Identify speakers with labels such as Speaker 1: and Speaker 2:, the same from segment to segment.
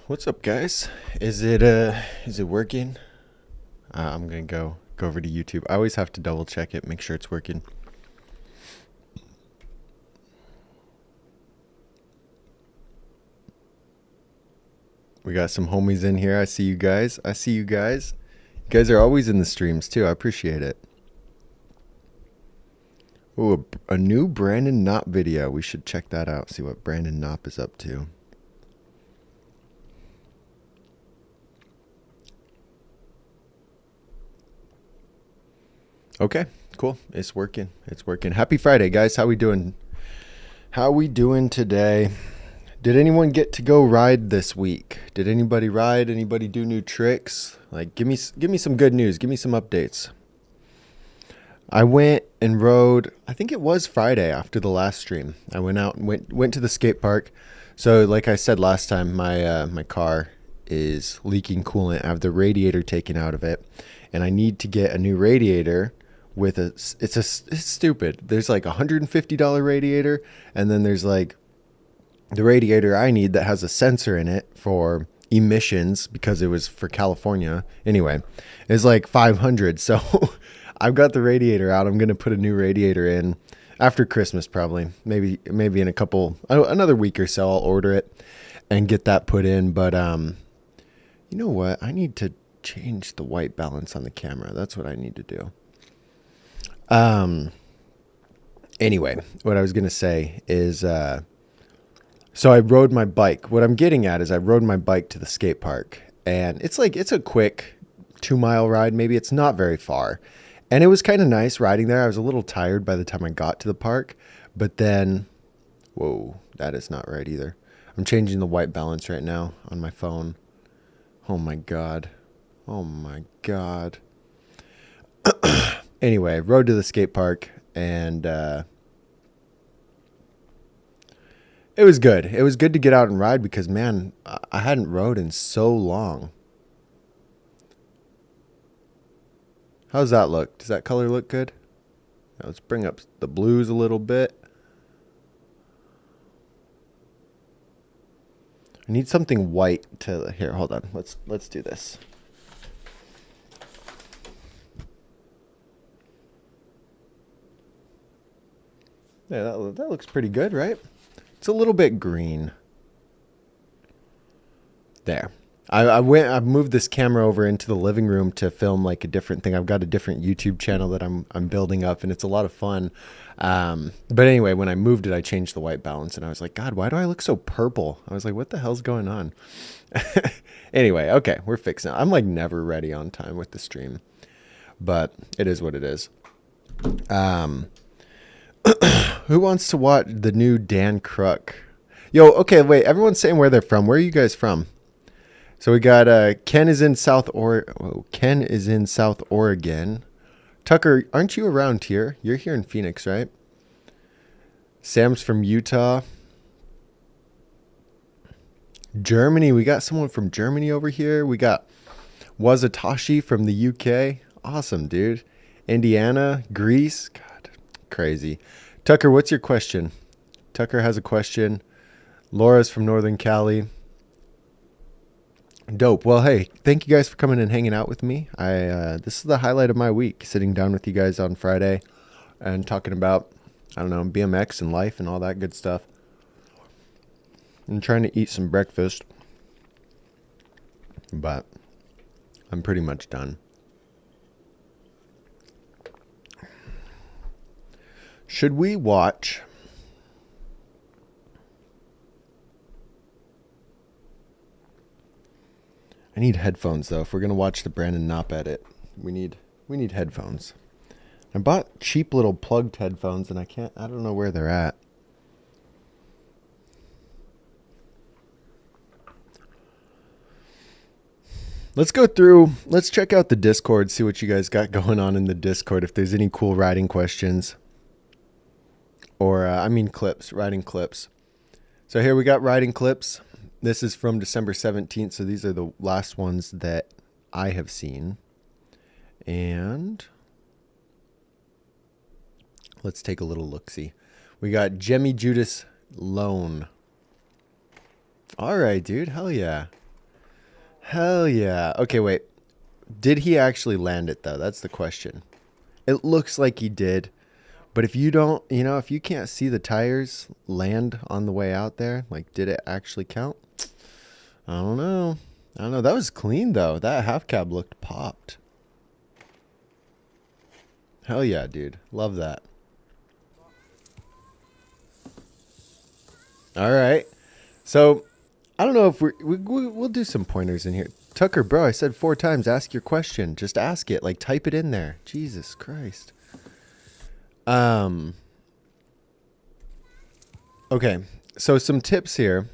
Speaker 1: What's up, guys? Is it working? I'm gonna go over to YouTube. I always have to double check it, make sure it's working. We got some homies in here. I see you guys. You guys are always in the streams too. I appreciate it. Ooh, a new Brandon Knopp video. We should check that out. See what Brandon Knopp is up to. Okay, cool. It's working. Happy Friday, guys. How we doing? Today? Did anyone get to go ride this week? Did anybody ride? Anybody do new tricks? Like, give me some good news. Give me some updates. I went and rode. I think it was Friday after the last stream. I went out and went to the skate park. So, like I said last time, my car is leaking coolant. I have the radiator taken out of it, and I need to get a new radiator. It's stupid. There's like $150 radiator, and then there's like the radiator I need that has a sensor in it for emissions because it was for California. Anyway, it's like $500. So I've got the radiator out. I'm gonna put a new radiator in after Christmas, probably. Maybe in another week or so. I'll order it and get that put in. But you know what? I need to change the white balance on the camera. That's what I need to do. Anyway, what I was going to say is, so I rode my bike. What I'm getting at is I rode my bike to the skate park, and it's a quick 2-mile ride. Maybe it's not very far. And it was kind of nice riding there. I was a little tired by the time I got to the park, but then, whoa, that is not right either. I'm changing the white balance right now on my phone. Oh my God. Anyway, rode to the skate park, and it was good. It was good to get out and ride because, man, I hadn't rode in so long. How's that look? Does that color look good? Now let's bring up the blues a little bit. I need something white to... Here, hold on. Let's do this. Yeah, that looks pretty good, right? It's a little bit green. There. I moved this camera over into the living room to film like a different thing. I've got a different YouTube channel that I'm building up, and it's a lot of fun. But anyway, when I moved it, I changed the white balance, and I was like, God, why do I look so purple? I was like, what the hell's going on? Anyway, okay, we're fixing it. I'm like never ready on time with the stream, but it is what it is. Who wants to watch the new Dan Kruk? Yo, okay, wait. Everyone's saying where they're from. Where are you guys from? So we got Ken is in South Oregon. Tucker, aren't you around here? You're here in Phoenix, right? Sam's from Utah. Germany. We got someone from Germany over here. We got Wazatashi from the UK. Awesome, dude. Indiana, Greece. God, crazy. Tucker, what's your question? Tucker has a question. Laura's from Northern Cali. Dope. Well, hey, thank you guys for coming and hanging out with me. This is the highlight of my week, sitting down with you guys on Friday and talking about, I don't know, BMX and life and all that good stuff. I'm trying to eat some breakfast, but I'm pretty much done. Should we watch... I need headphones, though. If we're going to watch the Brandon Knopp edit, we need headphones. I bought cheap little plugged headphones, and I don't know where they're at. Let's check out the Discord, see what you guys got going on in the Discord, if there's any cool riding questions. Or, riding clips. So here we got riding clips. This is from December 17th, so these are the last ones that I have seen. And let's take a little look-see. We got Jemmy Judas Lone. All right, dude. Hell yeah. Hell yeah. Okay, wait. Did he actually land it, though? That's the question. It looks like he did. But if you don't, if you can't see the tires land on the way out there, like, did it actually count? I don't know. I don't know. That was clean, though. That half cab looked popped. Hell yeah, dude. Love that. All right. So, I don't know if we'll do some pointers in here. Tucker, bro, I said 4 times, ask your question. Just ask it. Like, type it in there. Jesus Christ. Okay. So, some tips here.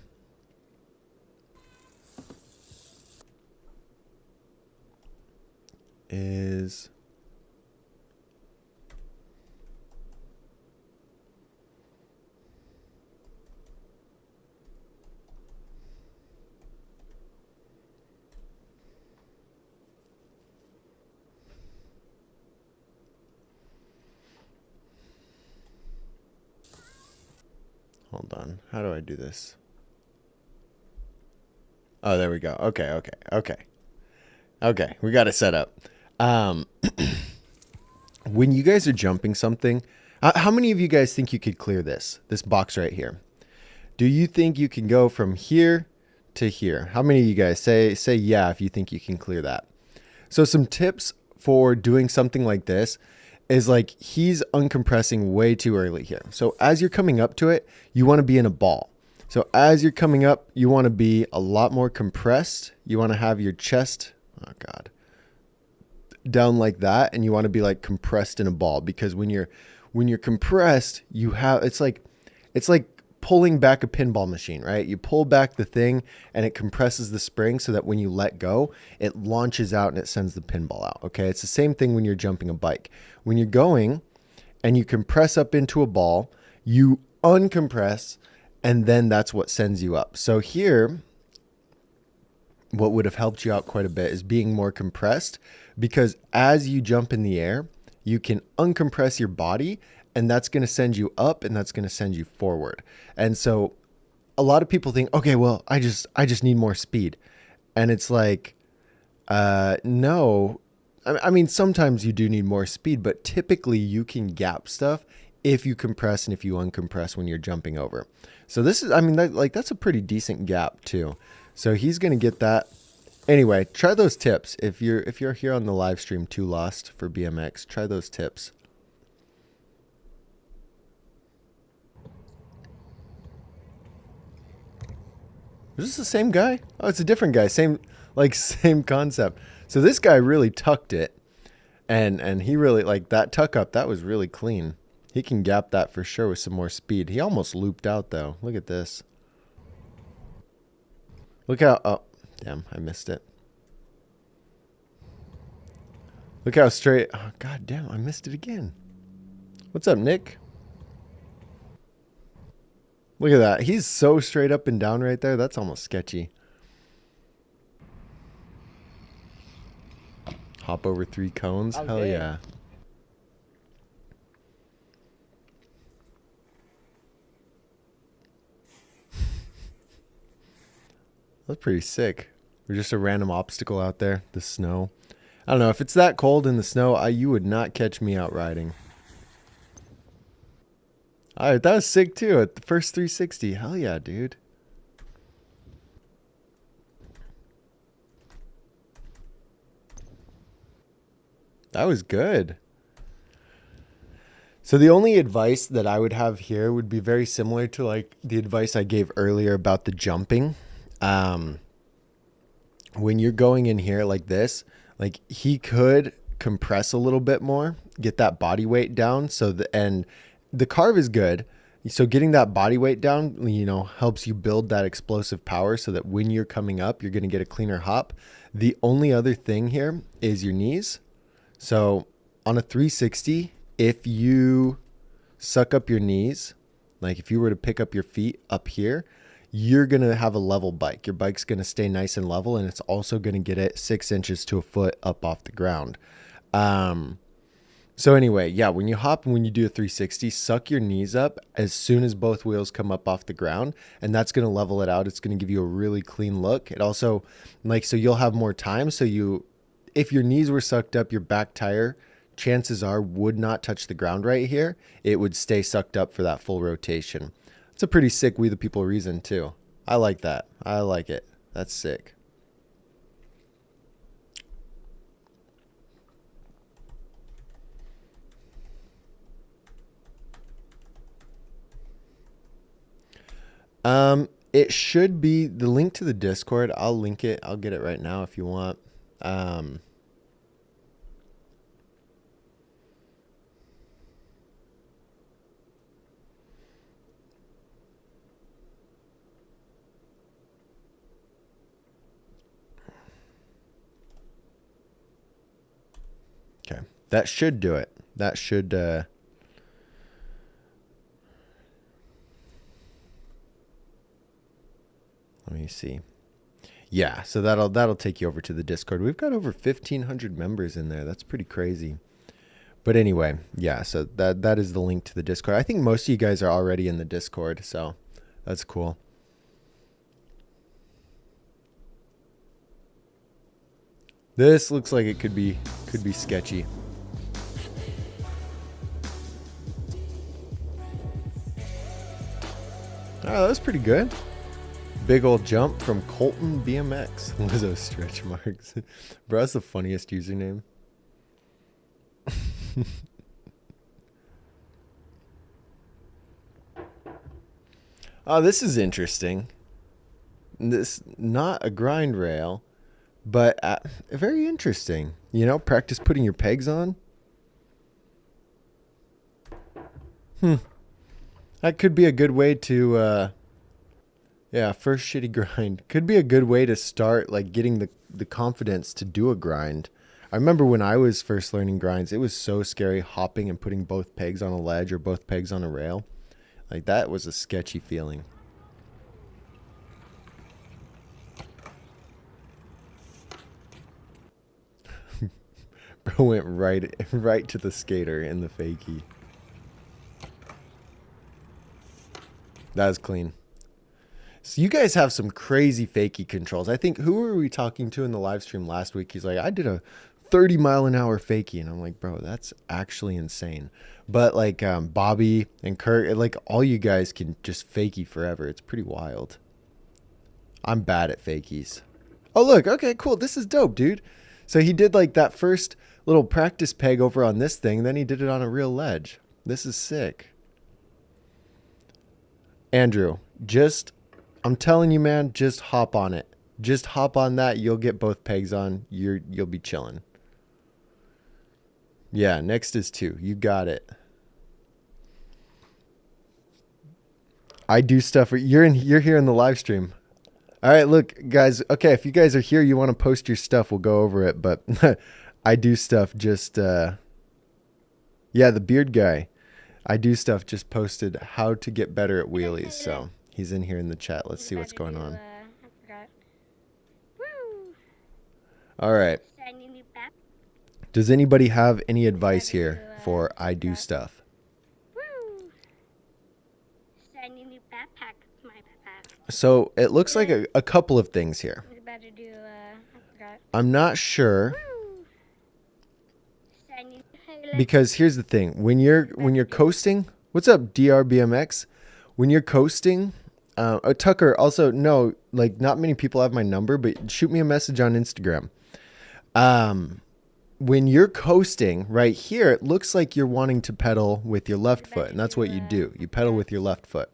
Speaker 1: Is... Hold on. How do I do this? Oh, there we go. Okay. We got it set up. When you guys are jumping something, how many of you guys think you could clear this box right here? Do you think you can go from here to here? How many of you guys say yeah if you think you can clear that? So some tips for doing something like this is, like, he's uncompressing way too early here. So as you're coming up to it, you want to be in a ball. So as you're coming up, you want to be a lot more compressed. You want to have your chest, oh God, down like that, and you want to be like compressed in a ball, because when you're compressed, you have, it's like pulling back a pinball machine, right? You pull back the thing and it compresses the spring so that when you let go, it launches out and it sends the pinball out. Okay. It's the same thing when you're jumping a bike. When you're going and you compress up into a ball, you uncompress, and then that's what sends you up. So here, what would have helped you out quite a bit is being more compressed, because as you jump in the air, you can uncompress your body, and that's going to send you up, and that's going to send you forward. And so a lot of people think, okay, well, I just need more speed. And it's like, no, I mean, sometimes you do need more speed, but typically you can gap stuff if you compress and if you uncompress when you're jumping over. So this is, I mean, that's a pretty decent gap too. So he's going to get that. Anyway, try those tips. If you're here on the live stream too lost for BMX, try those tips. Is this the same guy? Oh, it's a different guy. Same concept. So this guy really tucked it, and he really, like, that tuck up, that was really clean. He can gap that for sure with some more speed. He almost looped out though. Look at this. Look how, oh, damn, I missed it. Look how straight, oh, God damn, I missed it again. What's up, Nick? Look at that. He's so straight up and down right there. That's almost sketchy. Hop over 3 cones. Okay. Hell yeah. That's pretty sick. There's just a random obstacle out there. The snow. I don't know. If it's that cold in the snow, you would not catch me out riding. All right, that was sick too. At the first 360. Hell yeah, dude. That was good. So the only advice that I would have here would be very similar to, like, the advice I gave earlier about the jumping. When you're going in here like this, like, he could compress a little bit more, get that body weight down. So and the carve is good. So getting that body weight down, helps you build that explosive power so that when you're coming up, you're going to get a cleaner hop. The only other thing here is your knees. So on a 360, if you suck up your knees, like if you were to pick up your feet up here, you're going to have a level bike. Your bike's going to stay nice and level, and it's also going to get it 6 inches to a foot up off the ground. So anyway, yeah, when you hop and when you do a 360, suck your knees up as soon as both wheels come up off the ground, and that's going to level it out. It's going to give you a really clean look. It also, like, so you'll have more time. So if your knees were sucked up, your back tire, chances are, would not touch the ground right here. It would stay sucked up for that full rotation. It's a pretty sick We the People reason too. I like that. I like it. That's sick. It should be the link to the Discord. I'll link it. I'll get it right now if you want. Okay. That should do it. That should, let me see. Yeah, so that'll take you over to the Discord. We've got over 1,500 members in there. That's pretty crazy. But anyway, yeah, so that is the link to the Discord. I think most of you guys are already in the Discord, so that's cool. This looks like it could be sketchy. Oh, that was pretty good. Big old jump from Colton BMX. Lizzo stretch marks. Bro, that's the funniest username. Oh, this is interesting. This not a grind rail, but very interesting. You know, practice putting your pegs on. That could be a good way to yeah, first shitty grind. Could be a good way to start, like, getting the confidence to do a grind. I remember when I was first learning grinds, it was so scary hopping and putting both pegs on a ledge or both pegs on a rail. Like, that was a sketchy feeling. Bro went right to the skater in the fakie. That was clean. So you guys have some crazy fakie controls. I think, who were we talking to in the live stream last week? He's like, I did a 30-mile-an-hour fakie. And I'm like, bro, that's actually insane. But like Bobby and Kurt, like all you guys can just fakie forever. It's pretty wild. I'm bad at fakies. Oh, look. Okay, cool. This is dope, dude. So he did like that first little practice peg over on this thing. Then he did it on a real ledge. This is sick. Andrew, I'm telling you, man, just hop on it. Just hop on that. You'll get both pegs on. You'll be chilling. Yeah, next is 2. You got it. I do stuff. You're here in the live stream. All right, look, guys. Okay, if you guys are here, you want to post your stuff, we'll go over it. But I do stuff just, yeah, the beard guy. I do stuff just posted how to get better at wheelies. So he's in here in the chat. Let's see what's going on.
Speaker 2: I forgot. Woo!
Speaker 1: All right. Does anybody have any advice here for I do stuff?
Speaker 2: Woo! Shiny new backpack. My backpack.
Speaker 1: So it looks like a couple of things here.
Speaker 2: I'm about to do, I forgot.
Speaker 1: I'm not sure.
Speaker 2: Woo! Shiny.
Speaker 1: Because here's the thing. When you're coasting, what's up, DRBMX? When you're coasting, Tucker, also, no, like not many people have my number, but shoot me a message on Instagram. When you're coasting right here, it looks like you're wanting to pedal with your left foot, and that's what you do. You pedal with your left foot.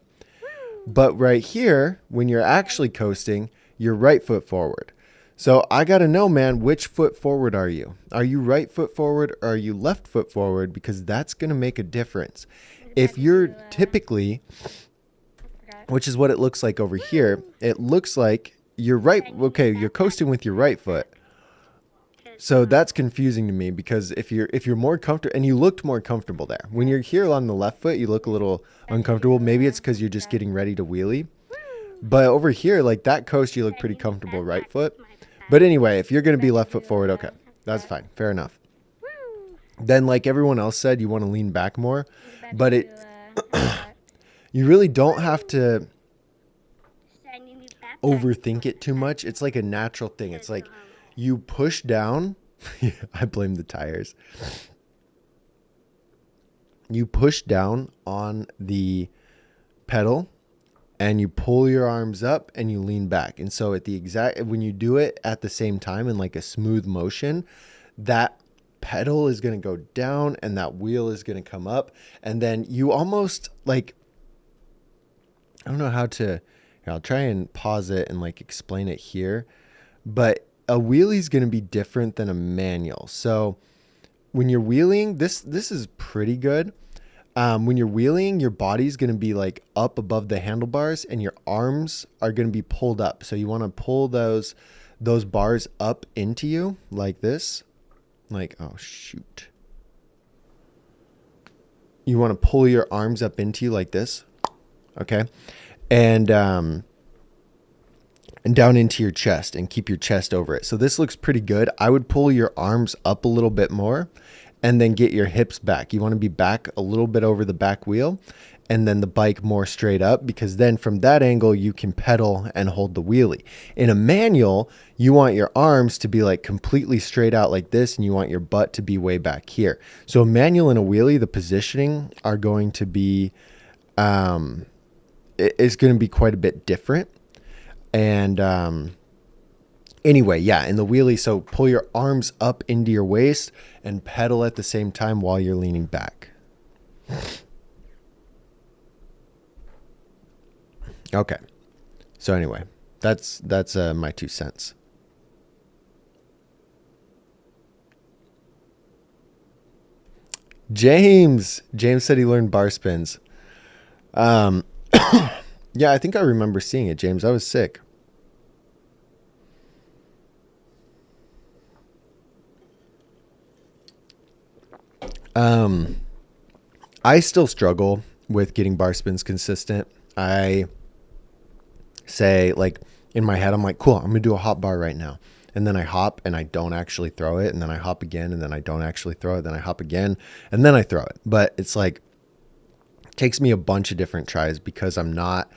Speaker 1: But right here, when you're actually coasting, you're right foot forward. So I got to know, man, which foot forward are you? Are you right foot forward or are you left foot forward? Because that's going to make a difference. If you're typically, which is what it looks like over here, it looks like you're right. Okay, you're coasting with your right foot. So that's confusing to me because if you're more comfortable, and you looked more comfortable there. When you're here on the left foot, you look a little uncomfortable. Maybe it's because you're just getting ready to wheelie. But over here, like that coast, you look pretty comfortable right foot. But anyway, if you're going to be left foot forward, okay, that's fine. Fair enough. Then, like everyone else said, you want to lean back more,
Speaker 2: He's about
Speaker 1: but
Speaker 2: to do anecdote.
Speaker 1: you really don't have to
Speaker 2: Shiny new backpack.
Speaker 1: overthink it too much. It's like a natural thing. It's like you push down. I blame the tires. You push down on the pedal and you pull your arms up and you lean back. And so when you do it at the same time in like a smooth motion, that pedal is going to go down and that wheel is going to come up. And then you almost like, I don't know how to, here, I'll try and pause it and like explain it here, but a wheelie is going to be different than a manual. So when you're wheeling, this is pretty good. When you're wheeling, your body's going to be like up above the handlebars and your arms are going to be pulled up. So you want to pull those bars up into you like this. Like, oh, shoot. You want to pull your arms up into you like this. Okay. And down into your chest and keep your chest over it. So this looks pretty good. I would pull your arms up a little bit more and then get your hips back. You want to be back a little bit over the back wheel and then the bike more straight up, because then from that angle you can pedal and hold the wheelie. In a manual, you want your arms to be like completely straight out like this and you want your butt to be way back here. So a manual and a wheelie, the positioning are going to be it's going to be quite a bit different. And anyway, yeah, in the wheelie, so pull your arms up into your waist and pedal at the same time while you're leaning back. Okay. So anyway, that's my 2 cents. James said he learned bar spins. Yeah, I think I remember seeing it, James. I was sick. I still struggle with getting bar spins consistent. I say, like, in my head, I'm like, cool, I'm going to do a hop bar right now. And then I hop and I don't actually throw it. And then I hop again and then I don't actually throw it. Then I hop again and then I throw it. But it's like, it takes me a bunch of different tries because I'm not,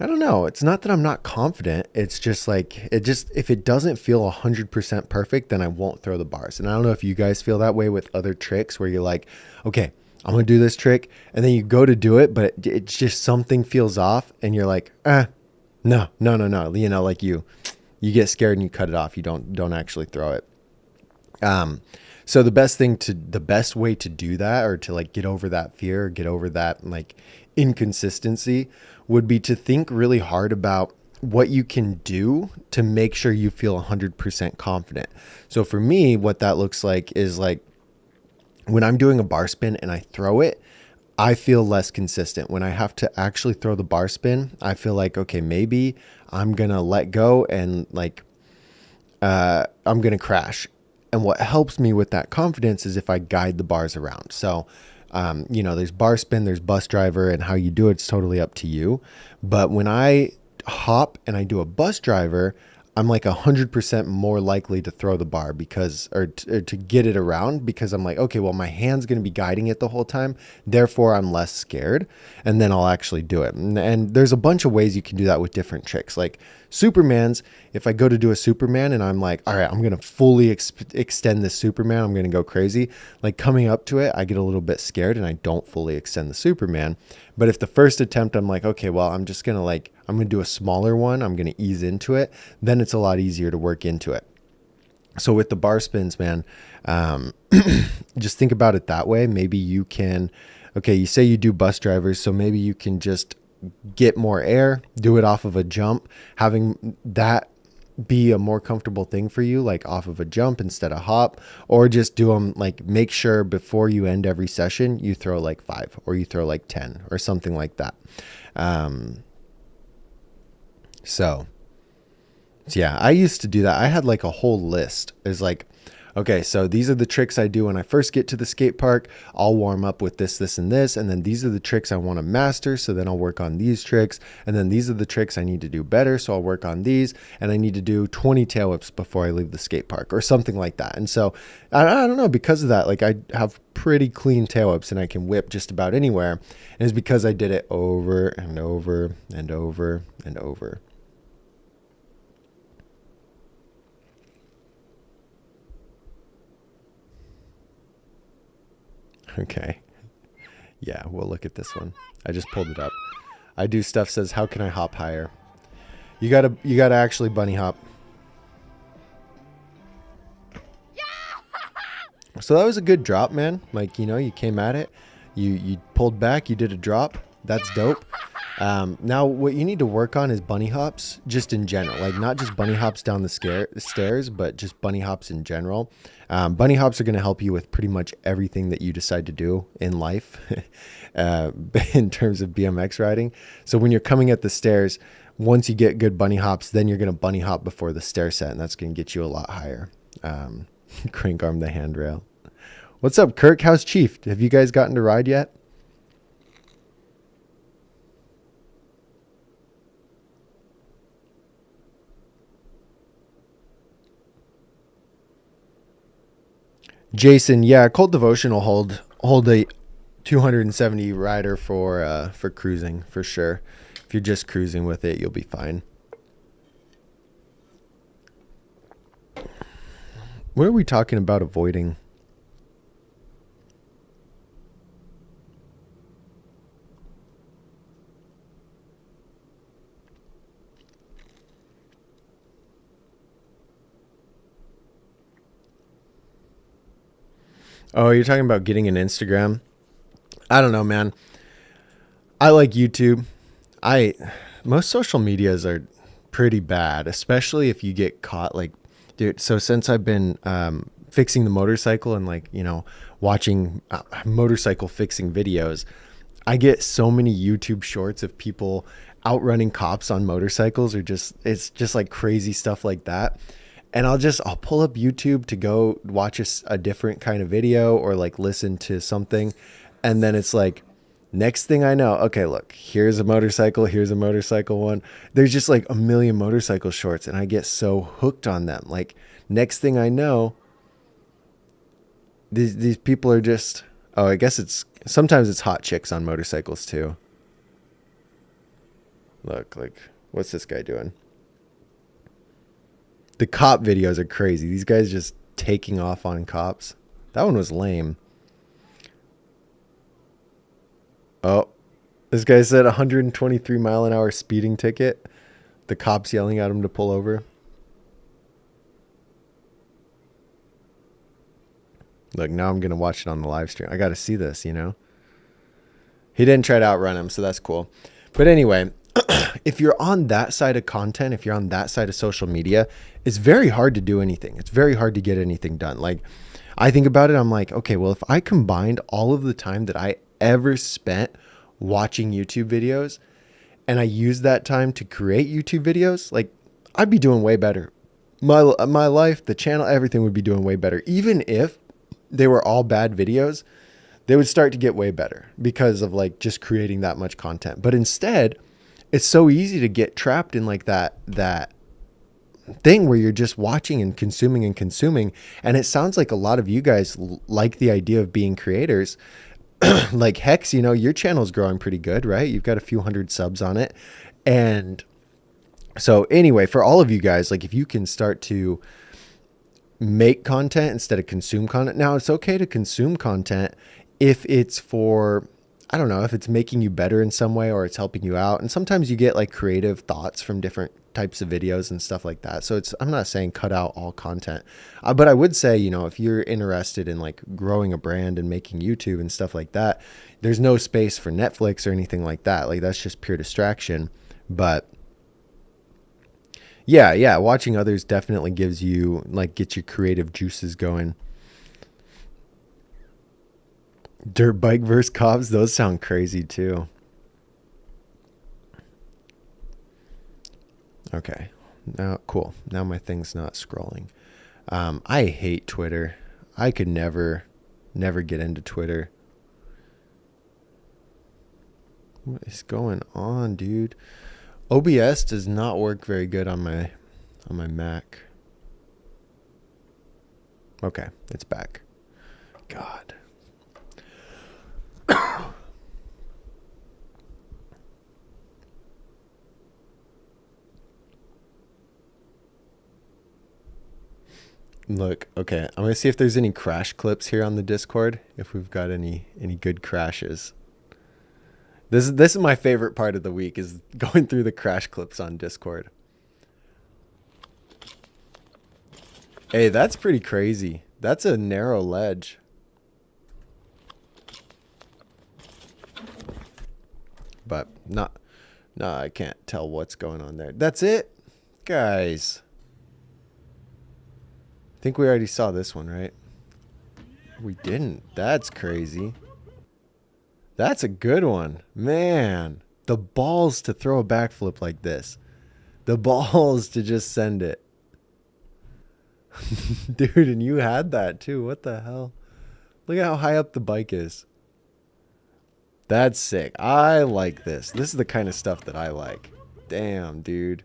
Speaker 1: I don't know. It's not that I'm not confident. It's just like, if it doesn't feel 100% perfect, then I won't throw the bars. And I don't know if you guys feel that way with other tricks where you're like, okay, I'm going to do this trick. And then you go to do it, but it's just something feels off and you're like, no. You know, like you get scared and you cut it off. You don't actually throw it. So the best way to do that, or to like get over that fear, or get over that like inconsistency, would be to think really hard about what you can do to make sure you feel 100% confident. So for me, what that looks like is like when I'm doing a bar spin and I throw it, I feel less consistent. When I have to actually throw the bar spin, I feel like, okay, maybe I'm going to let go and like, I'm going to crash. And what helps me with that confidence is if I guide the bars around. So, you know, there's bar spin, there's bus driver, and how you do it's totally up to you. But when I hop and I do a bus driver, I'm like 100% more likely to throw the bar or to get it around, because I'm like, okay, well, my hand's going to be guiding it the whole time. Therefore, I'm less scared, and then I'll actually do it. And there's a bunch of ways you can do that with different tricks. Like Superman's, if I go to do a Superman and I'm like, all right, I'm going to fully extend this Superman, I'm going to go crazy. Like coming up to it, I get a little bit scared and I don't fully extend the Superman. But if the first attempt, I'm like, okay, well, I'm going to do a smaller one. I'm going to ease into it. Then it's a lot easier to work into it. So with the bar spins, man, just think about it that way. Maybe you can, okay, you say you do bus drivers, so maybe you can just get more air, do it off of a jump, having that be a more comfortable thing for you, like off of a jump instead of hop, or just do them like, make sure before you end every session, you throw like 5 or you throw like 10 or something like that. So yeah, I used to do that. I had like a whole list. It's like, okay, so these are the tricks I do when I first get to the skate park. I'll warm up with this, and this. And then these are the tricks I want to master. So then I'll work on these tricks. And then these are the tricks I need to do better. So I'll work on these. And I need to do 20 tail whips before I leave the skate park or something like that. And so I don't know, because of that, like I have pretty clean tail whips and I can whip just about anywhere. And it's because I did it over and over and over and over. Okay. Yeah, we'll look at this one. I just pulled it up. I do stuff says, how can I hop higher? You gotta actually bunny hop. So that was a good drop, man. Like, you know, you came at it. You pulled back, you did a drop. That's dope. Now what you need to work on is bunny hops just in general, like not just bunny hops down the stairs, but just bunny hops in general. Bunny hops are going to help you with pretty much everything that you decide to do in life in terms of BMX riding. So when you're coming at the stairs, once you get good bunny hops, then you're going to bunny hop before the stair set, and that's going to get you a lot higher. Crank arm the handrail. What's up, Kirk? How's Chief? Have you guys gotten to ride yet? Jason, yeah, Cold Devotion will hold a 270 rider for cruising for sure. If you're just cruising with it, you'll be fine. What are we talking about avoiding? Oh, you're talking about getting an Instagram? I don't know, man. I like YouTube. Most social medias are pretty bad, especially if you get caught. Like, dude, so since I've been fixing the motorcycle and, like, you know, watching motorcycle fixing videos, I get so many YouTube shorts of people outrunning cops on motorcycles, or it's just like crazy stuff like that. And I'll pull up YouTube to go watch a different kind of video or like listen to something. And then it's like, next thing I know, okay, look, here's a motorcycle one. There's just like a million motorcycle shorts, and I get so hooked on them. Like, next thing I know, these people are just, oh, I guess sometimes it's hot chicks on motorcycles too. Look, like, what's this guy doing? The cop videos are crazy. These guys just taking off on cops. That one was lame. Oh, this guy said 123 mile an hour speeding ticket. The cops yelling at him to pull over. Look, now I'm going to watch it on the live stream. I got to see this, you know. He didn't try to outrun him, so that's cool. But anyway, if you're on that side of content, if you're on that side of social media, it's very hard to do anything. It's very hard to get anything done. Like, I think about it, I'm like, okay, well, if I combined all of the time that I ever spent watching YouTube videos and I used that time to create YouTube videos, like, I'd be doing way better. My life, the channel, everything would be doing way better. Even if they were all bad videos, they would start to get way better because of like just creating that much content. But instead, it's so easy to get trapped in like that thing where you're just watching and consuming. And it sounds like a lot of you guys like the idea of being creators. Like Hex, you know, your channel's growing pretty good, right? You've got a few hundred subs on it. And so anyway, for all of you guys, like, if you can start to make content instead of consume content. Now, it's okay to consume content if it's for, I don't know, if it's making you better in some way or it's helping you out. And sometimes you get like creative thoughts from different types of videos and stuff like that. So I'm not saying cut out all content, but I would say, you know, if you're interested in like growing a brand and making YouTube and stuff like that, there's no space for Netflix or anything like that. Like, that's just pure distraction. But yeah, watching others definitely gives you, like, gets your creative juices going. Dirt bike versus cops, those sound crazy too. Okay, now cool. Now my thing's not scrolling. I hate Twitter. I could never get into Twitter. What is going on, dude? OBS does not work very good on my Mac. Okay, it's back. God. Look, okay, I'm gonna see if there's any crash clips here on the Discord. If we've got any good crashes. This is my favorite part of the week, is going through the crash clips on Discord. Hey, that's pretty crazy. That's a narrow ledge. But no, I can't tell what's going on there. That's it, guys. I think we already saw this one, right? We didn't. That's crazy. That's a good one. Man, the balls to throw a backflip like this. The balls to just send it. Dude, and you had that too. What the hell? Look at how high up the bike is. That's sick. I like this. This is the kind of stuff that I like. Damn, dude.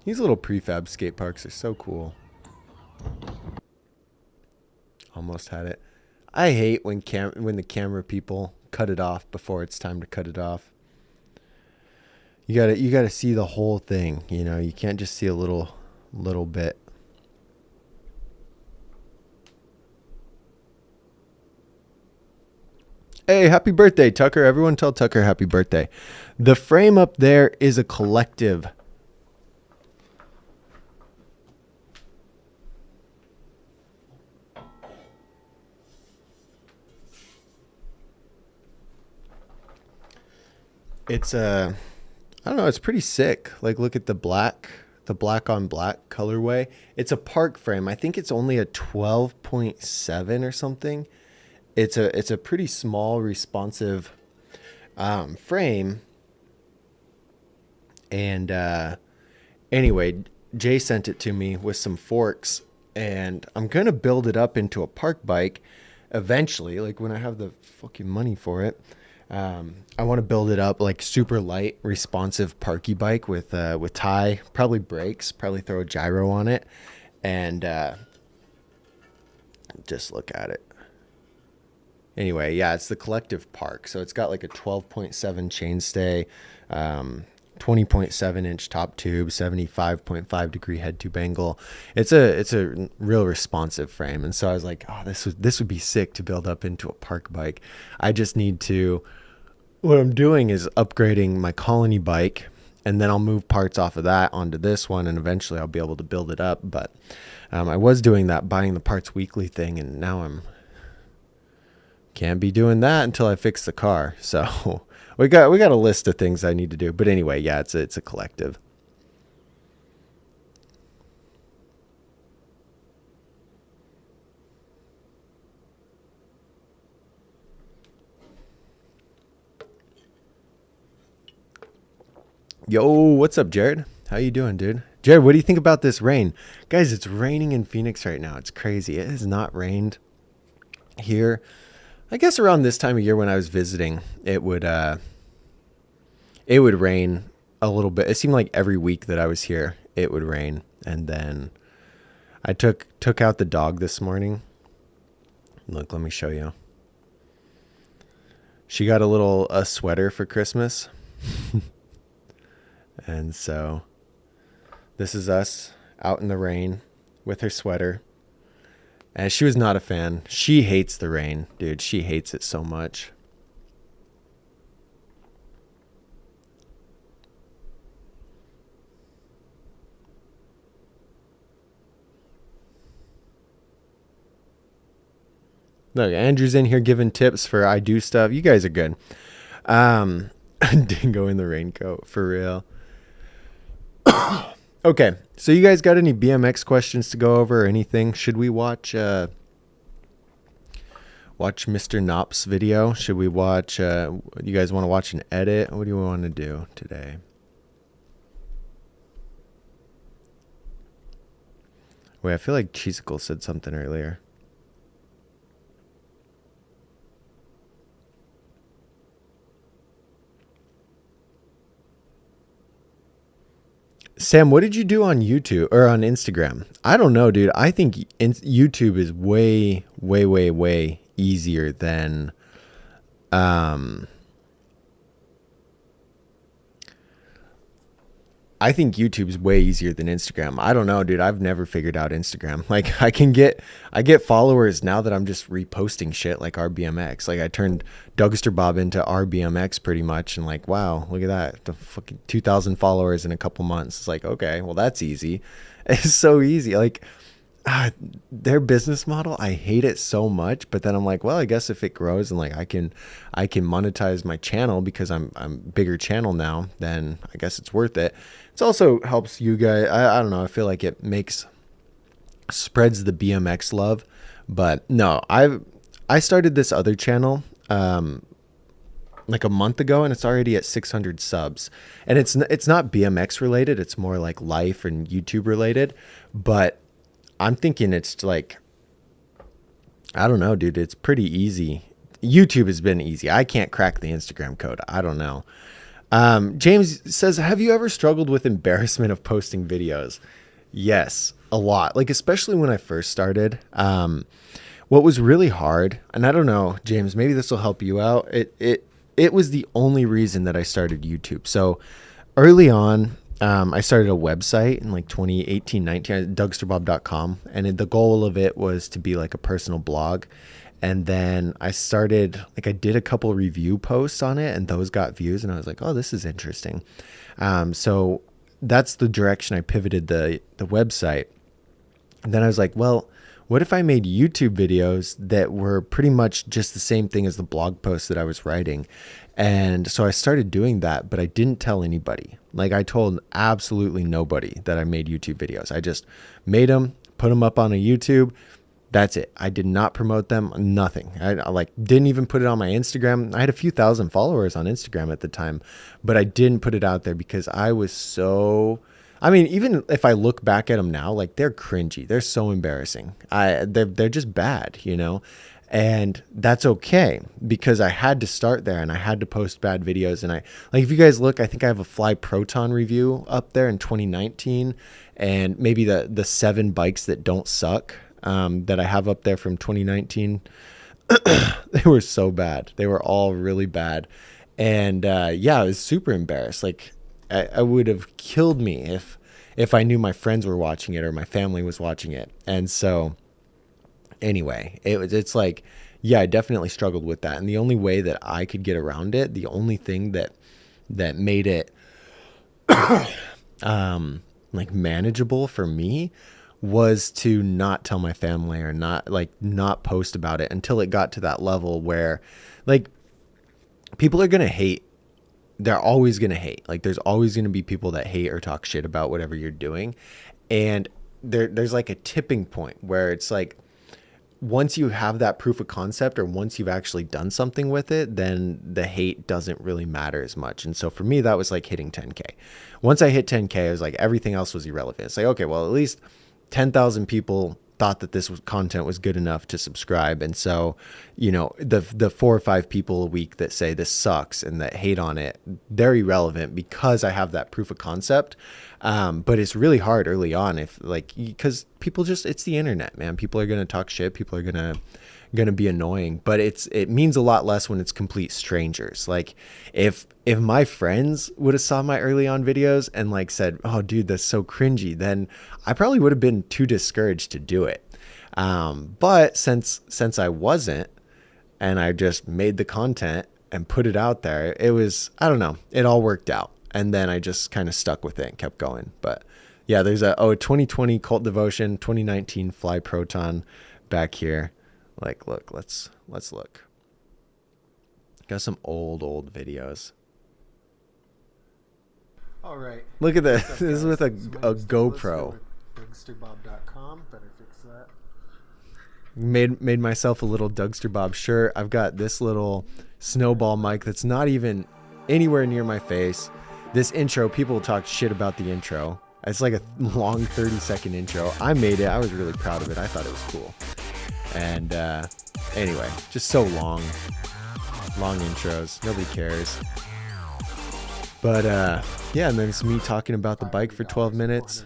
Speaker 1: These little prefab skate parks are so cool. Almost had it. I hate when the camera people cut it off before it's time to cut it off. You gotta see the whole thing. You know, you can't just see a little bit. Hey, happy birthday, Tucker. Everyone tell Tucker happy birthday. The frame up there is a collective. It's I don't know, it's pretty sick. Like, look at the black on black colorway. It's a park frame. I think it's only a 12.7 or something. It's a pretty small, responsive frame. And anyway, Jay sent it to me with some forks, and I'm gonna build it up into a park bike eventually, like when I have the fucking money for it. I want to build it up like super light, responsive parky bike with tie, probably brakes, probably throw a gyro on it, and just look at it. Anyway, yeah, it's the collective park. So it's got like a 12.7 chainstay, 20.7 inch top tube, 75.5 degree head tube angle. It's a real responsive frame. And so I was like, oh, this would be sick to build up into a park bike. I just need to, what I'm doing is upgrading my Colony bike, and then I'll move parts off of that onto this one, and eventually I'll be able to build it up. But I was doing that, buying the parts weekly thing, and now can't be doing that until I fix the car. So we got a list of things I need to do. But anyway, yeah, it's a collective. Yo, what's up, Jared? How you doing, dude? Jared, what do you think about this rain? Guys, it's raining in Phoenix right now. It's crazy. It has not rained here. I guess around this time of year when I was visiting, it would rain a little bit. It seemed like every week that I was here, it would rain. And then I took out the dog this morning. Look, let me show you. She got a sweater for Christmas. And so this is us out in the rain with her sweater. And she was not a fan. She hates the rain, dude. She hates it so much. Look, Andrew's in here giving tips for I do stuff. You guys are good. Dingo in the raincoat, for real. Okay, so you guys got any BMX questions to go over or anything? Should we watch Mr. Knopp's video? Should we watch, you guys want to watch an edit? What do you want to do today? Wait, I feel like Cheesicle said something earlier. Sam, what did you do on YouTube or on Instagram? I don't know, dude. I think YouTube is way, way, way, way easier than um I think YouTube's way easier than Instagram. I don't know, dude. I've never figured out Instagram. Like I get followers now that I'm just reposting shit like RBMX. Like I turned Dougsterbob into RBMX pretty much, and like, wow, look at that. The fucking 2,000 followers in a couple months. It's like, okay, well that's easy. It's so easy. Like their business model, I hate it so much, but then I'm like, well, I guess if it grows and like I can monetize my channel because I'm bigger channel now, then I guess it's worth it. It also helps you guys. I don't know. I feel like it spreads the BMX love, but no, I started this other channel like a month ago, and it's already at 600 subs, and it's not BMX related. It's more like life and YouTube related, but I'm thinking it's like, I don't know, dude. It's pretty easy. YouTube has been easy. I can't crack the Instagram code. I don't know. James says, have you ever struggled with embarrassment of posting videos? Yes, a lot. Like, especially when I first started. What was really hard, and I don't know, James, maybe this will help you out. It was the only reason that I started YouTube. So early on, I started a website in like 2018, 19, Dougsterbob.com. And the goal of it was to be like a personal blog. And then I did a couple review posts on it, and those got views. And I was like, oh, this is interesting. So that's the direction I pivoted the website. And then I was like, well, what if I made YouTube videos that were pretty much just the same thing as the blog posts that I was writing? And so I started doing that, but I didn't tell anybody. Like I told absolutely nobody that I made YouTube videos. I just made them, put them up on a YouTube. That's it. I did not promote them, nothing. I like didn't even put it on my Instagram. I had a few thousand followers on Instagram at the time, but I didn't put it out there because I was so, I mean, even if I look back at them now, like they're cringy. They're so embarrassing. They're just bad, you know? And that's okay because I had to start there and I had to post bad videos. And like, if you guys look, I think I have a Fly Proton review up there in 2019 and maybe the 7 bikes that don't suck. That I have up there from 2019, they were so bad. They were all really bad. And yeah, I was super embarrassed. Like I would have killed me if I knew my friends were watching it or my family was watching it. And so anyway, it's like, yeah, I definitely struggled with that. And the only way that I could get around it, the only thing that made it like manageable for me was to not tell my family or not post about it until it got to that level where like people are going to hate. They're always going to hate. Like there's always going to be people that hate or talk shit about whatever you're doing. And there's like a tipping point where it's like, once you have that proof of concept or once you've actually done something with it, then the hate doesn't really matter as much. And so for me, that was like hitting 10K. Once I hit 10K, I was like, everything else was irrelevant. It's like, okay, well, at least 10,000 people thought that content was good enough to subscribe. And so, you know, the 4 or 5 people a week that say this sucks and that hate on it, they're irrelevant because I have that proof of concept. But it's really hard early on because people it's the internet, man. People are going to talk shit. People are going to be annoying, but it means a lot less when it's complete strangers. Like if my friends would have saw my early on videos and like said, oh dude, that's so cringy, then I probably would have been too discouraged to do it. But since I wasn't, and I just made the content and put it out there, it was, I don't know, it all worked out. And then I just kind of stuck with it and kept going. But yeah, there's a 2020 Cult Devotion, 2019 Fly Proton back here. Like, look, let's look. Got some old videos. All right. Look at this. This is with a GoPro. Dougsterbob.com. Better fix that. Made myself a little Dougsterbob shirt. I've got this little snowball mic that's not even anywhere near my face. This intro, people talk shit about the intro. It's like a long 30-second intro. I made it. I was really proud of it. I thought it was cool. And anyway, just so long intros. Nobody cares. But yeah, and then it's me talking about the bike for 12 minutes.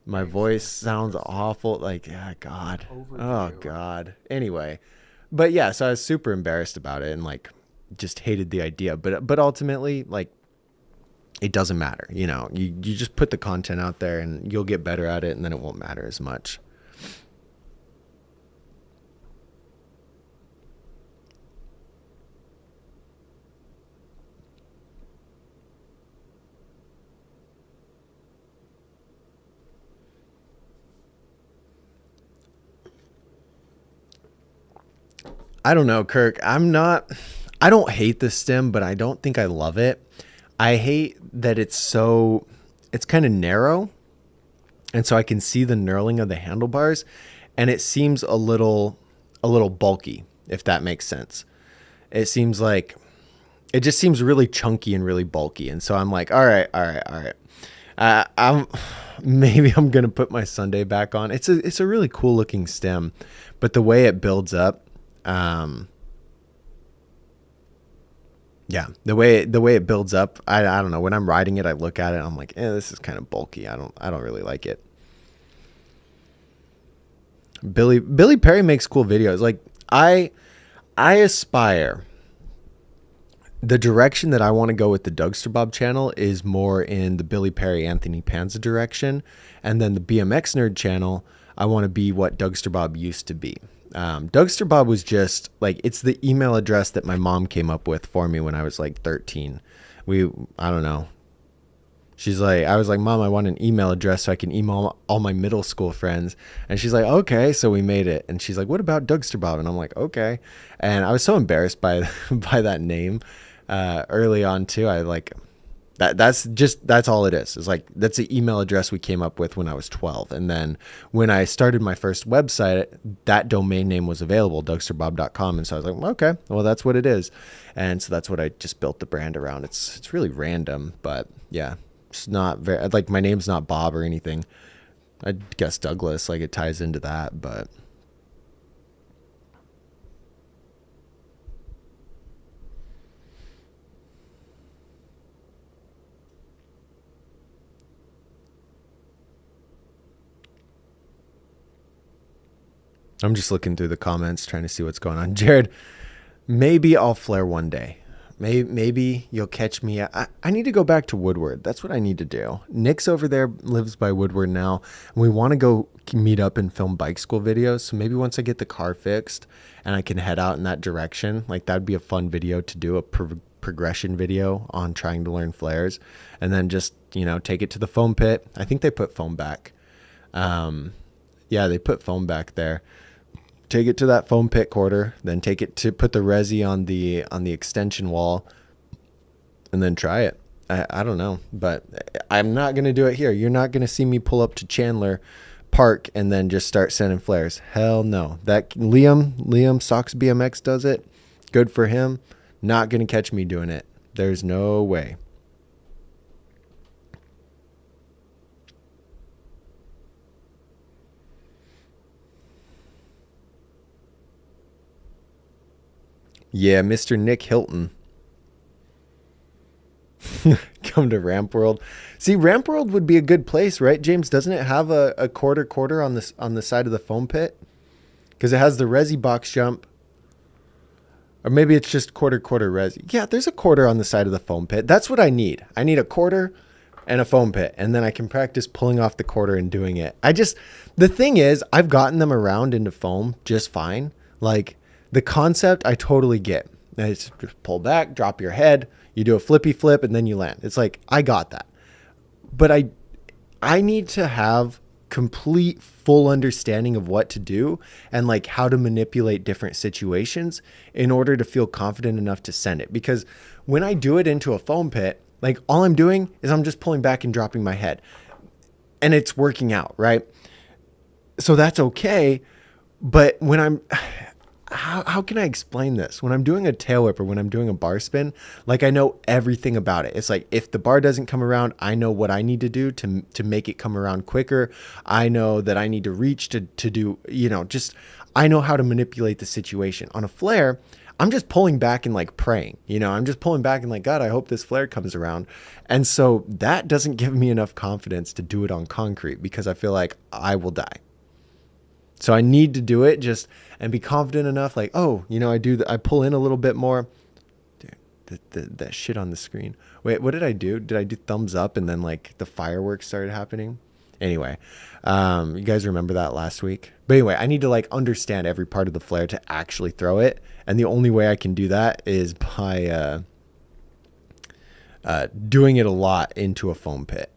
Speaker 1: My voice sounds awful. Like, God. Oh, God. Anyway. But yeah, so I was super embarrassed about it and like just hated the idea. But ultimately, like, it doesn't matter. You know, you just put the content out there and you'll get better at it, and then it won't matter as much. I don't know, Kirk. I don't hate the stem, but I don't think I love it. I hate that it's kind of narrow. And so I can see the knurling of the handlebars, and it seems a little bulky, if that makes sense. It just seems really chunky and really bulky. And so I'm like, all right. Maybe I'm going to put my Sunday back on. It's a really cool looking stem, but the way it builds up, yeah, the way it builds up, I don't know. When I'm riding it, I look at it, I'm like, this is kind of bulky. I don't really like it. Billy Perry makes cool videos. Like I aspire. The direction that I want to go with the Dougsterbob channel is more in the Billy Perry, Anthony Panza direction, and then the BMX Nerd channel, I want to be what Dougsterbob used to be. Dougsterbob was just like, it's the email address that my mom came up with for me when I was like 13. I don't know. I was like, Mom, I want an email address so I can email all my middle school friends. And she's like, okay. So we made it. And she's like, what about Dougsterbob? And I'm like, okay. And I was so embarrassed by that name early on too. I like that's all it is. It's like, that's the email address we came up with when I was 12. And then when I started my first website, that domain name was available, dougsterbob.com. And so I was like, okay, well, that's what it is. And so that's what I just built the brand around. It's really random, but yeah, it's not very, like, my name's not Bob or anything. I guess Douglas, like, it ties into that, but I'm just looking through the comments trying to see what's going on. Jared, maybe I'll flare one day. Maybe you'll catch me. I need to go back to Woodward. That's what I need to do. Nick's over there, lives by Woodward now. And we want to go meet up and film bike school videos. So maybe once I get the car fixed and I can head out in that direction, like, that'd be a fun video to do, a progression video on trying to learn flares. And then just, take it to the foam pit. I think they put foam back. Yeah, they put foam back there. Take it to that foam pit quarter, then take it to put the resi on the extension wall, and then try it. I don't know, but I'm not going to do it here. You're not going to see me pull up to Chandler Park and then just start sending flares. Hell no. That Liam Sox BMX does it. Good for him. Not going to catch me doing it. There's no way. Yeah, Mr. Nick Hilton. Come to Ramp World. See, Ramp World would be a good place, right, James? Doesn't it have a quarter on the side of the foam pit? Because it has the resi box jump. Or maybe it's just quarter resi. Yeah, there's a quarter on the side of the foam pit. That's what I need. I need a quarter and a foam pit, and then I can practice pulling off the quarter and doing it. The thing is, I've gotten them around into foam just fine. Like, the concept I totally get. It's just pull back, drop your head, you do a flippy flip, and then you land. It's like, I got that. But I need to have complete full understanding of what to do and like how to manipulate different situations in order to feel confident enough to send it. Because when I do it into a foam pit, like, all I'm doing is I'm just pulling back and dropping my head. And it's working out, right? So that's okay. But when how can I explain this? When I'm doing a tail whip or when I'm doing a bar spin, like I know everything about it. It's like if the bar doesn't come around, I know what I need to do to make it come around quicker. I know that I need to reach to do, just I know how to manipulate the situation. On a flare, I'm just pulling back and like praying, I'm just pulling back and like, God, I hope this flare comes around. And so that doesn't give me enough confidence to do it on concrete because I feel like I will die. So I need to do it just and be confident enough, like, oh, I pull in a little bit more. Dude, that shit on the screen. Wait, what did I do? Did I do thumbs up and then like the fireworks started happening? Anyway, you guys remember that last week? But anyway, I need to like understand every part of the flare to actually throw it. And the only way I can do that is by doing it a lot into a foam pit.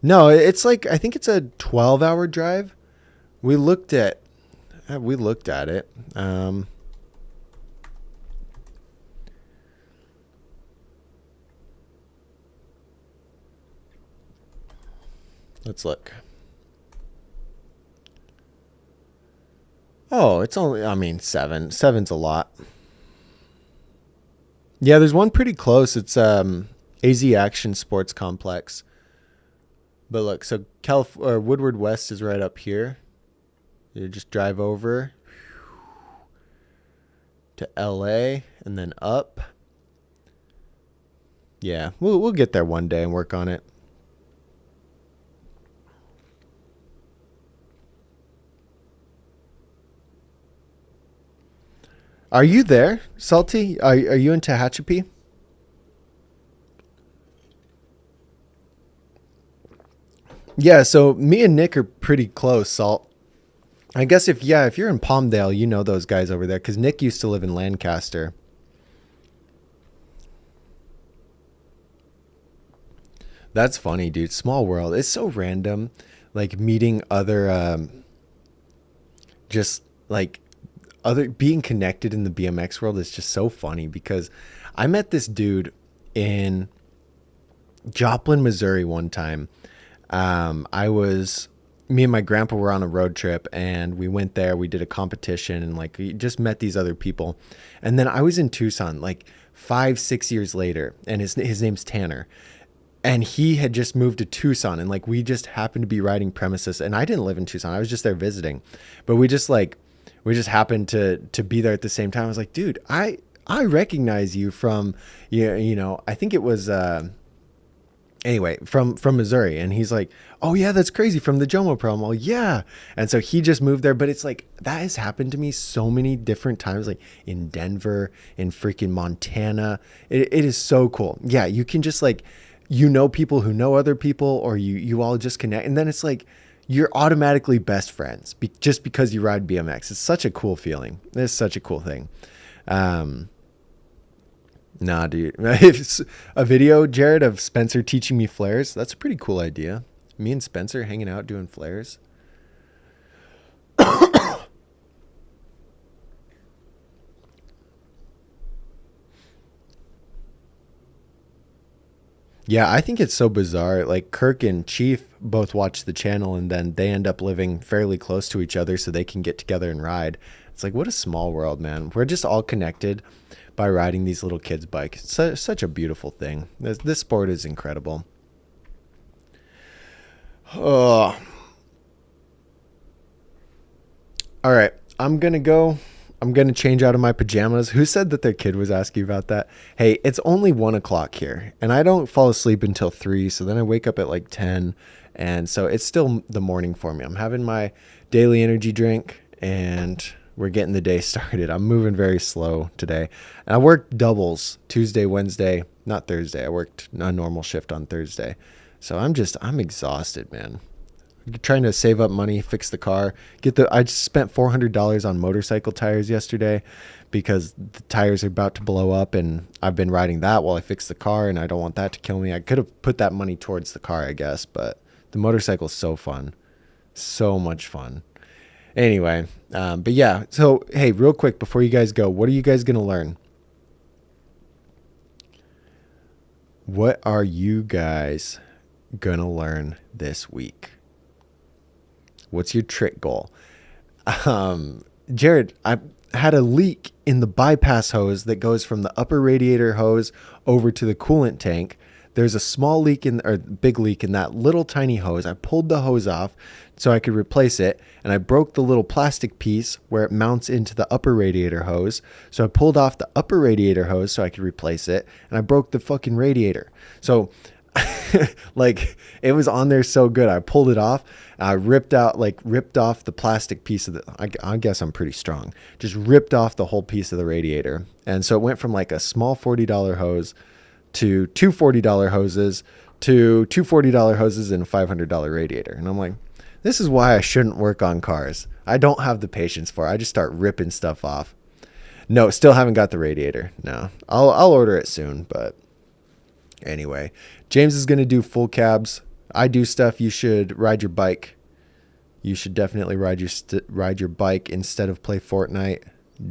Speaker 1: No, it's like, I think it's a 12-hour drive. We looked at it. Let's look. Oh, it's only, 7. 7's a lot. Yeah, there's one pretty close. It's AZ Action Sports Complex. But look, so Woodward West is right up here. You just drive over to LA and then up. Yeah, we'll get there one day and work on it. Are you there, Salty? Are you in Tehachapi? Yeah, so me and Nick are pretty close, Salt. I guess if you're in Palmdale, you know those guys over there because Nick used to live in Lancaster. That's funny, dude. Small world. It's so random, like meeting other, just like other being connected in the BMX world is just so funny because I met this dude in Joplin, Missouri one time. Me and my grandpa were on a road trip and we went there, we did a competition and like, we just met these other people. And then I was in Tucson, like 5-6 years later, and his name's Tanner. And he had just moved to Tucson and like, we just happened to be riding premises and I didn't live in Tucson. I was just there visiting, but we just happened to be there at the same time. I was like, dude, I recognize you from, I think it was, anyway, from Missouri. And he's like, oh yeah, that's crazy, from the Jomo Pro. I'm all, yeah. And so he just moved there, but it's like, that has happened to me so many different times, like in Denver, in freaking Montana. It is so cool. Yeah. You can just like, people who know other people, or you all just connect. And then it's like, you're automatically best friends just because you ride BMX. It's such a cool feeling. It's such a cool thing. Nah, dude. If a video, Jared, of Spencer teaching me flares, that's a pretty cool idea. Me and Spencer hanging out doing flares. Yeah, I think it's so bizarre. Like Kirk and Chief both watch the channel and then they end up living fairly close to each other so they can get together and ride. It's like, what a small world, man. We're just all connected by riding these little kids' bikes. It's such a beautiful thing. This sport is incredible. Oh. All right. I'm going to go. I'm going to change out of my pajamas. Who said that their kid was asking about that? Hey, it's only 1:00 here and I don't fall asleep until 3. So then I wake up at like 10. And so it's still the morning for me. I'm having my daily energy drink and we're getting the day started. I'm moving very slow today. And I worked doubles Tuesday, Wednesday, not Thursday. I worked a normal shift on Thursday. So I'm exhausted, man. Trying to save up money, fix the car, I just spent $400 on motorcycle tires yesterday because the tires are about to blow up and I've been riding that while I fix the car and I don't want that to kill me. I could have put that money towards the car, I guess, but the motorcycle is so fun. So much fun. Anyway, but yeah, so hey, real quick before you guys go, what are you guys going to learn? What are you guys going to learn this week? What's your trick goal? Jared, I had a leak in the bypass hose that goes from the upper radiator hose over to the coolant tank. There's a small leak or big leak in that little tiny hose. I pulled the hose off so I could replace it, and I broke the little plastic piece where it mounts into the upper radiator hose. So I pulled off the upper radiator hose so I could replace it, and I broke the fucking radiator. So like it was on there so good. I pulled it off. I ripped off the plastic piece of I guess I'm pretty strong. Just ripped off the whole piece of the radiator. And so it went from like a small $40 hose to two $40 hoses to two $40 hoses and a $500 radiator. And I'm like, this is why I shouldn't work on cars. I don't have the patience for it. I just start ripping stuff off. No, still haven't got the radiator. No, I'll order it soon, but anyway, James is going to do full cabs. I do stuff. You should ride your bike. You should definitely ride your bike instead of play Fortnite.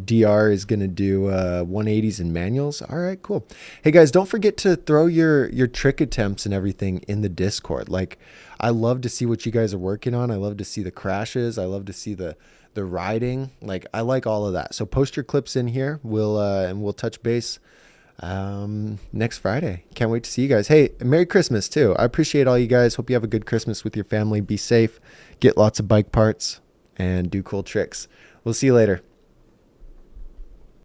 Speaker 1: DR is going to do 180s and manuals. All right, cool. Hey guys, don't forget to throw your trick attempts and everything in the Discord. Like, I love to see what you guys are working on. I love to see the crashes. I love to see the riding. Like, I like all of that. So post your clips in here. We'll touch base next Friday. Can't wait to see you guys. Hey, Merry Christmas too. I appreciate all you guys. Hope you have a good Christmas with your family. Be safe, get lots of bike parts, and do cool tricks. We'll see you later.